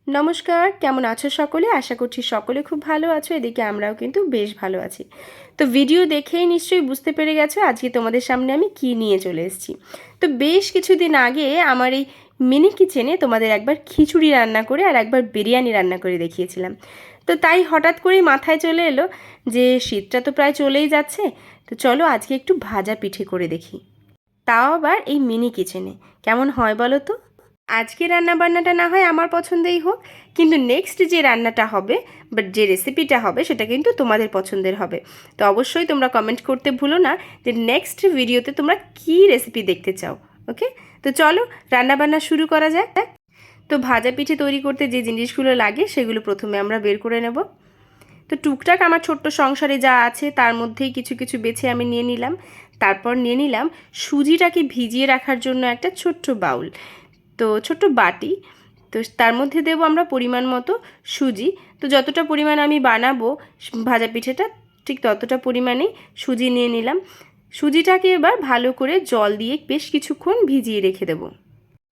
নমস্কার, কেমন আছো সকলে? আশা করছি সকলে খুব ভালো আছো। এদিকে আমরাও কিন্তু বেশ ভালো আছি। তো ভিডিও দেখেই নিশ্চয়ই বুঝতে পেরে গেছো আজকে তোমাদের সামনে আমি কি নিয়ে চলে এসেছি। তো বেশ কিছুদিন আগে আমার এই মিনি কিচেনে তোমাদের একবার খিচুড়ি রান্না করে আর একবার বিরিয়ানি রান্না করে দেখিয়েছিলাম। তো তাই হঠাৎ করেই মাথায় চলে এলো যে শীতটা তো প্রায় চলেই যাচ্ছে, তো চলো আজকে একটু ভাজা পিঠে করে দেখি, তাও আবার এই মিনি কিচেনে। কেমন হয় বলো তো? আজকে রান্নাবান্নাটা না হয় আমার পছন্দেই হোক, কিন্তু নেক্সট যে রান্নাটা হবে বা যে রেসিপিটা হবে সেটা কিন্তু তোমাদের পছন্দের হবে। তো অবশ্যই তোমরা কমেন্ট করতে ভুলো না যে নেক্সট ভিডিওতে তোমরা কী রেসিপি দেখতে চাও। ওকে, তো চলো রান্নাবান্না শুরু করা যাক। তো ভাজা পিঠে তৈরি করতে যে জিনিসগুলো লাগে সেগুলো প্রথমে আমরা বের করে নেব। তো টুকটাক আমার ছোট্ট সংসারে যা আছে তার মধ্যেই কিছু কিছু বেছে আমি নিয়ে নিলাম। তারপর নিয়ে নিলাম সুজিটাকে ভিজিয়ে রাখার জন্য একটা ছোট্ট বাউল, তো ছোট্ট বাটি। তো তার মধ্যে দেবো আমরা পরিমাণ মতো সুজি। তো যতটা পরিমাণ আমি বানাবো ভাজা পিঠেটা ঠিক ততটা পরিমাণেই সুজি নিয়ে নিলাম। সুজিটাকে এবার ভালো করে জল দিয়ে বেশ কিছুক্ষণ ভিজিয়ে রেখে দেব।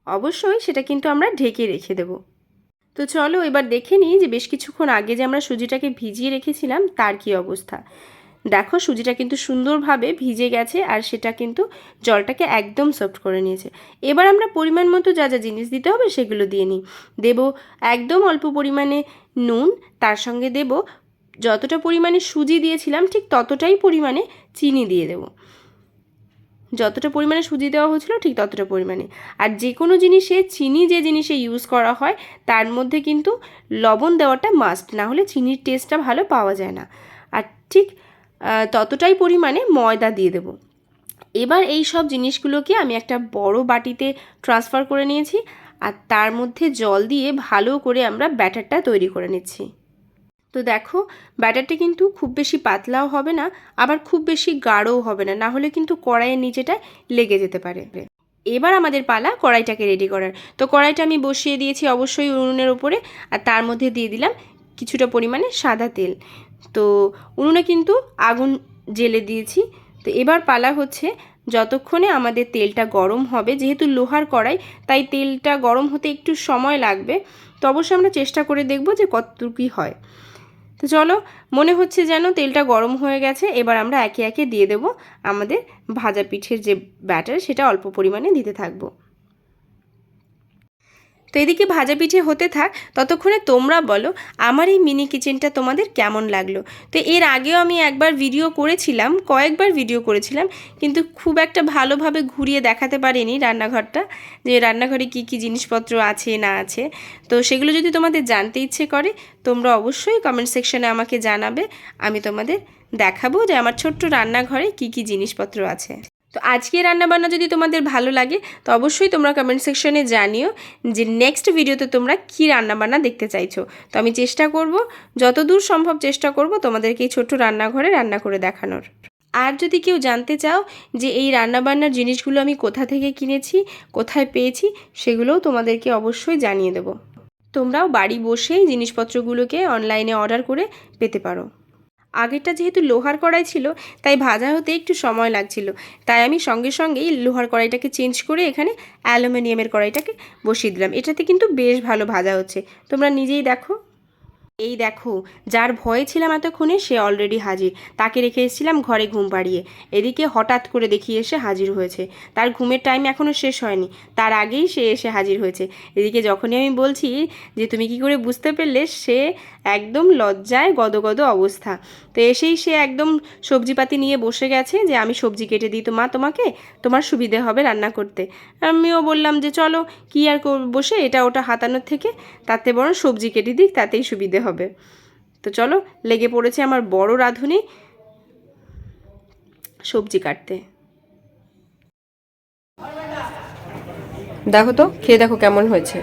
অবশ্যই সেটা কিন্তু আমরা ঢেকে রেখে দেব। তো চলো এবার দেখে নিই যে বেশ কিছুক্ষণ আগে যে আমরা সুজিটাকে ভিজিয়ে রেখেছিলাম তার কি অবস্থা। দেখো সুজিটা কিন্তু সুন্দরভাবে ভিজে গেছে আর সেটা কিন্তু জলটাকে একদম সফট করে নিয়েছে। এবার আমরা পরিমাণ মতো যা যা জিনিস দিতে হবে সেগুলো দিয়ে নিই। দেব একদম অল্প পরিমাণে নুন, তার সঙ্গে দেব যতটা পরিমাণে সুজি দিয়েছিলাম ঠিক ততটাই পরিমাণে চিনি দিয়ে দেব। যতটা পরিমাণে সুজি দেওয়া হয়েছিল ঠিক ততটা পরিমাণে। আর যে কোনো জিনিসে চিনি যে জিনিসে ইউজ করা হয় তার মধ্যে কিন্তু লবণ দেওয়াটা মাস্ট, না হলে চিনির টেস্টটা ভালো পাওয়া যায় না। আর ঠিক ততটাই পরিমাণে ময়দা দিয়ে দেব। এবার এই সব জিনিসগুলোকে আমি একটা বড় বাটিতে ট্রান্সফার করে নিয়েছি আর তার মধ্যে জল দিয়ে ভালো করে আমরা ব্যাটারটা তৈরি করে নিচ্ছি। তো দেখো ব্যাটারটা কিন্তু খুব বেশি পাতলাও হবে না, আবার খুব বেশি গাঢ়ও হবে না, না হলে কিন্তু কড়াইয়ের নিচেটা লেগে যেতে পারে। এবার আমাদের পালা কড়াইটাকে রেডি করার। তো কড়াইটা আমি বসিয়ে দিয়েছি অবশ্যই উনুনের ওপরে, আর তার মধ্যে দিয়ে দিলাম কিছুটা পরিমাণে সাদা তেল। তো উনুনে কিন্তু আগুন জ্বেলে দিয়েছি। তো এবার পালা হচ্ছে যতক্ষণে আমাদের তেলটা গরম হবে, যেহেতু লোহার কড়াই তাই তেলটা গরম হতে একটু সময় লাগবে, তো অবশ্যই আমরা চেষ্টা করে দেখব যে কতটুকু কী হয়। তো চলো, মনে হচ্ছে যেন তেলটা গরম হয়ে গেছে। এবার আমরা একে একে দিয়ে দেব আমাদের ভাজা পিঠের যে ব্যাটার সেটা অল্প পরিমাণে দিতে থাকবো। তো এদিকে ভাজা পিঠে হতে থাক, ততক্ষণে তোমরা বলো আমার এই মিনি কিচেনটা তোমাদের কেমন লাগলো। তো এর আগেও আমি একবার ভিডিও করেছিলাম, কয়েকবার ভিডিও করেছিলাম, কিন্তু খুব একটা ভালোভাবে ঘুরিয়ে দেখাতে পারিনি রান্নাঘরটা, যে রান্নাঘরে কি কি জিনিসপত্র আছে না আছে। তো সেগুলো যদি তোমাদের জানতে ইচ্ছে করে তোমরা অবশ্যই কমেন্ট সেকশনে আমাকে জানাবে, আমি তোমাদের দেখাবো যে আমার ছোট্ট রান্নাঘরে কি কি জিনিসপত্র আছে। তো আজকে রান্নাবান্না যদি তোমাদের ভালো লাগে তো অবশ্যই তোমরা কমেন্ট সেকশনে জানিও যে নেক্সট ভিডিওতে তোমরা কী রান্নাবান্না দেখতে চাইছো। তো আমি চেষ্টা করব, যতদূর সম্ভব চেষ্টা করব তোমাদেরকে এই ছোট্ট রান্নাঘরে রান্না করে দেখানোর। আর যদি কেউ জানতে চাও যে এই রান্নাবান্নার জিনিসগুলো আমি কোথা থেকে কিনেছি, কোথায় পেয়েছি, সেগুলোও তোমাদেরকে অবশ্যই জানিয়ে দেবো। তোমরাও বাড়ি বসেই জিনিসপত্রগুলোকে অনলাইনে অর্ডার করে পেতে পারো। আগেরটা যেহেতু লোহার কড়াই ছিল তাই ভাজা হতে একটু সময় লাগছিল, তাই আমি সঙ্গে সঙ্গেই লোহার কড়াইটাকে চেঞ্জ করে এখানে অ্যালুমিনিয়ামের কড়াইটাকে বসিয়ে দিলাম। এটাতে কিন্তু বেশ ভালো ভাজা হচ্ছে, তোমরা নিজেই দেখো। এই দেখো, যার ভয়ে ছিলাম এতক্ষণে সে অলরেডি হাজির। তাকে রেখে এসেছিলাম ঘরে ঘুম পাড়িয়ে, এদিকে হঠাৎ করে দেখি এসে হাজির হয়েছে। তার ঘুমের টাইম এখনও শেষ হয়নি, তার আগেই সে এসে হাজির হয়েছে। এদিকে যখনই আমি বলছি যে তুমি কি করে বুঝতে পারলে, সে একদম লজ্জায় গদগদ অবস্থা। তো এসেই সে একদম সবজিপাতি নিয়ে বসে গেছে যে আমি সবজি কেটে দিই তো মা তোমাকে, তোমার সুবিধে হবে রান্না করতে। আমিও বললাম যে চলো কি আর বসে এটা ওটা হাতানোর থেকে তাতে বরং সবজি কেটে দিক, তাতেই সুবিধে হবে। তো চলো লেগে পড়েছে আমার বড় রাঁধুনি সবজি কাটতে। দেখো তো খেয়ে দেখো কেমন হয়েছে।